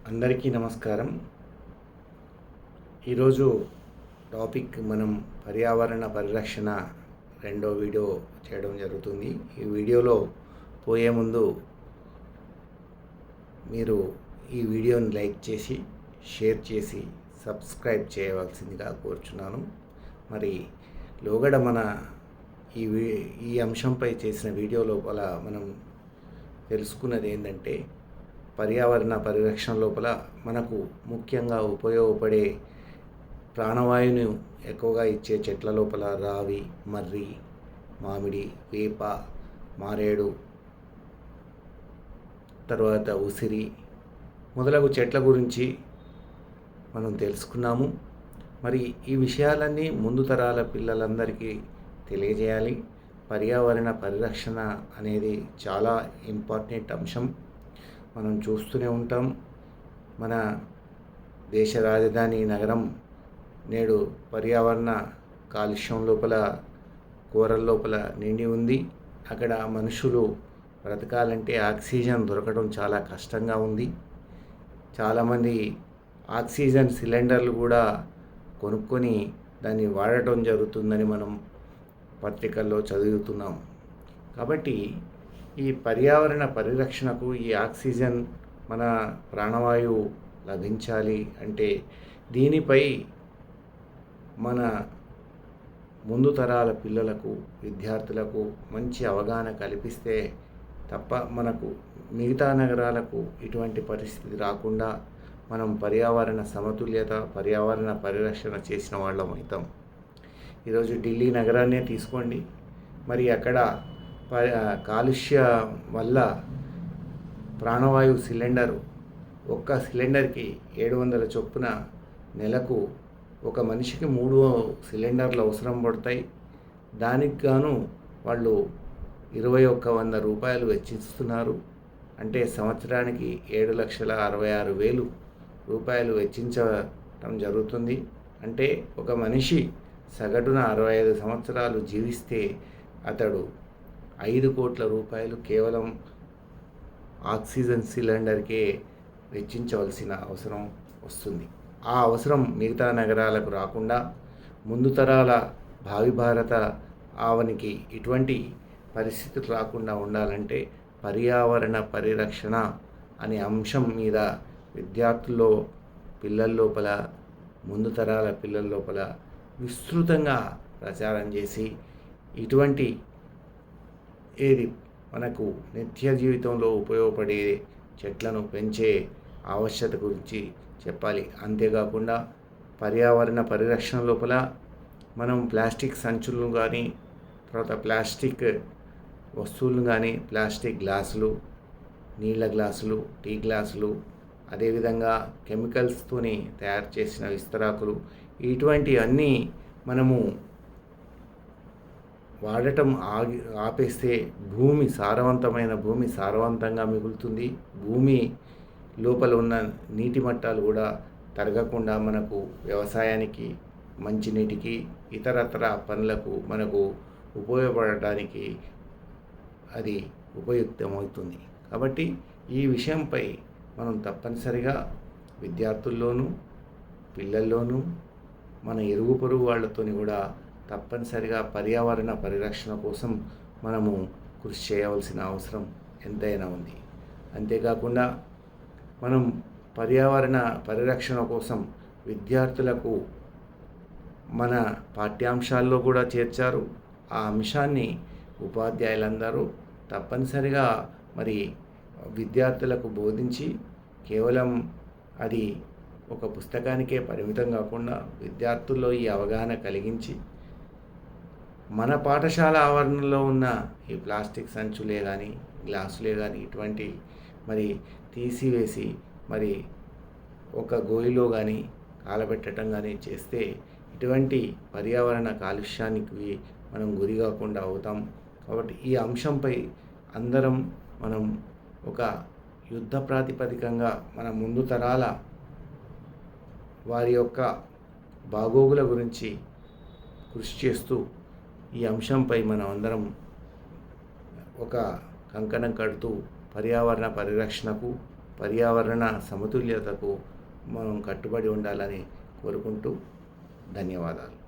అందరికీ నమస్కారం. ఈరోజు టాపిక్ మనం పర్యావరణ పరిరక్షణ రెండో వీడియో చేయడం జరుగుతుంది. ఈ వీడియోలో పోయే ముందు మీరు ఈ వీడియోని లైక్ చేసి, షేర్ చేసి, సబ్స్క్రైబ్ చేయవలసిందిగా కోరుచున్నాను. మరి లోగడ మన ఈ అంశంపై చేసిన వీడియో లోపల మనం తెలుసుకున్నది ఏంటంటే, పర్యావరణ పరిరక్షణ లోపల మనకు ముఖ్యంగా ఉపయోగపడే ప్రాణవాయువును ఎక్కువగా ఇచ్చే చెట్ల లోపల రావి, మర్రి, మామిడి, వేప, మారేడు, తర్వాత ఉసిరి మొదలగు చెట్ల గురించి మనం తెలుసుకున్నాము. మరి ఈ విషయాలన్నీ ముందు తరాల పిల్లలందరికీ తెలియజేయాలి. పర్యావరణ పరిరక్షణ అనేది చాలా ఇంపార్టెంట్ అంశం. మనం చూస్తూనే ఉంటాం. మన దేశ రాజధాని నగరం నేడు పర్యావరణ కాలుష్యం లోపల, కోరల లోపల నిండి ఉంది. అక్కడ మనుషులు బ్రతకాలంటే ఆక్సిజన్ దొరకడం చాలా కష్టంగా ఉంది. చాలామంది ఆక్సిజన్ సిలిండర్లు కూడా కొనుక్కొని దాన్ని వాడటం జరుగుతుందని మనం పత్రికల్లో చదువుతున్నాం. కాబట్టి ఈ పర్యావరణ పరిరక్షణకు ఈ ఆక్సిజన్, మన ప్రాణవాయువు లభించాలి అంటే దీనిపై మన ముందు తరాల పిల్లలకు, విద్యార్థులకు మంచి అవగాహన కల్పిస్తే తప్ప మనకు మిగతా నగరాలకు ఇటువంటి పరిస్థితి రాకుండా మనం పర్యావరణ సమతుల్యత, పర్యావరణ పరిరక్షణ చేసిన వాళ్ళం అవుతాం. ఈరోజు ఢిల్లీ నగరాన్నే తీసుకోండి. మరి అక్కడ కాలుష్య వల్ల ప్రాణవాయువు సిలిండరు, ఒక్క సిలిండర్కి 700 చొప్పున నెలకు ఒక మనిషికి 3 సిలిండర్లు అవసరం పడతాయి. దానికి గాను వాళ్ళు 21,100 రూపాయలు వెచ్చిస్తున్నారు. అంటే సంవత్సరానికి 7,66,000 రూపాయలు వెచ్చించడం జరుగుతుంది. అంటే ఒక మనిషి సగటున 65 సంవత్సరాలు జీవిస్తే అతడు 5 కోట్ల రూపాయలు కేవలం ఆక్సిజన్ సిలిండర్కే వెచ్చించవలసిన అవసరం వస్తుంది. ఆ అవసరం మిగతా నగరాలకు రాకుండా ముందు తరాల భావి భారత ఆవనికి ఇటువంటి పరిస్థితులు రాకుండా ఉండాలంటే పర్యావరణ పరిరక్షణ అనే అంశం మీద విద్యార్థుల్లో, పిల్లల లోపల, ముందు తరాల పిల్లల లోపల విస్తృతంగా ప్రచారం చేసి ఇటువంటి ఏది మనకు నిత్య జీవితంలో ఉపయోగపడే చెట్లను పెంచే ఆవశ్యకత గురించి చెప్పాలి. అంతేకాకుండా పర్యావరణ పరిరక్షణ లోపల మనం ప్లాస్టిక్ సంచులను కానీ, తర్వాత ప్లాస్టిక్ వస్తువులను కానీ, ప్లాస్టిక్ గ్లాసులు, నీళ్ళ గ్లాసులు, టీ గ్లాసులు, అదేవిధంగా కెమికల్స్తోని తయారు చేసిన విస్తరాకులు, ఇటువంటివన్నీ మనము వాడటం ఆపేస్తే సారవంతమైన భూమి సారవంతంగా మిగులుతుంది. భూమి లోపల ఉన్న నీటి మట్టాలు కూడా తరగకుండా మనకు వ్యవసాయానికి, మంచినీటికి, ఇతరత్ర పనులకు మనకు ఉపయోగపడటానికి అది ఉపయుక్తమవుతుంది. కాబట్టి ఈ విషయంపై మనం తప్పనిసరిగా విద్యార్థుల్లోనూ, పిల్లల్లోనూ, మన ఇరుగు పొరుగు వాళ్ళతోని కూడా తప్పనిసరిగా పర్యావరణ పరిరక్షణ కోసం మనము కృషి చేయవలసిన అవసరం ఎంతైనా ఉంది. అంతేకాకుండా మనం పర్యావరణ పరిరక్షణ కోసం విద్యార్థులకు మన పాఠ్యాంశాల్లో కూడా చేర్చారు. ఆ అంశాన్ని ఉపాధ్యాయులందరూ తప్పనిసరిగా మరి విద్యార్థులకు బోధించి, కేవలం అది ఒక పుస్తకానికే పరిమితం కాకుండా విద్యార్థుల్లో ఈ అవగాహన కలిగించి, మన పాఠశాల ఆవరణలో ఉన్న ఈ ప్లాస్టిక్ సంచులే కానీ, గ్లాసులే కానీ ఇటువంటి మరి తీసివేసి మరి ఒక గోయిలో కానీ కాలబెట్టడం కానీ చేస్తే ఇటువంటి పర్యావరణ కాలుష్యానికి మనం గురి కాకుండా అవుతాం. కాబట్టి ఈ అంశంపై అందరం మనం ఒక యుద్ధ ప్రాతిపదికంగా మన ముందు తరాల వారి యొక్క బాగోగుల గురించి కృషి చేస్తూ ఈ అంశంపై మనం అందరం ఒక కంకణం కడుతూ పర్యావరణ పరిరక్షణకు పర్యావరణ సమతుల్యతకు మనం కట్టుబడి ఉండాలని కోరుకుంటూ ధన్యవాదాలు.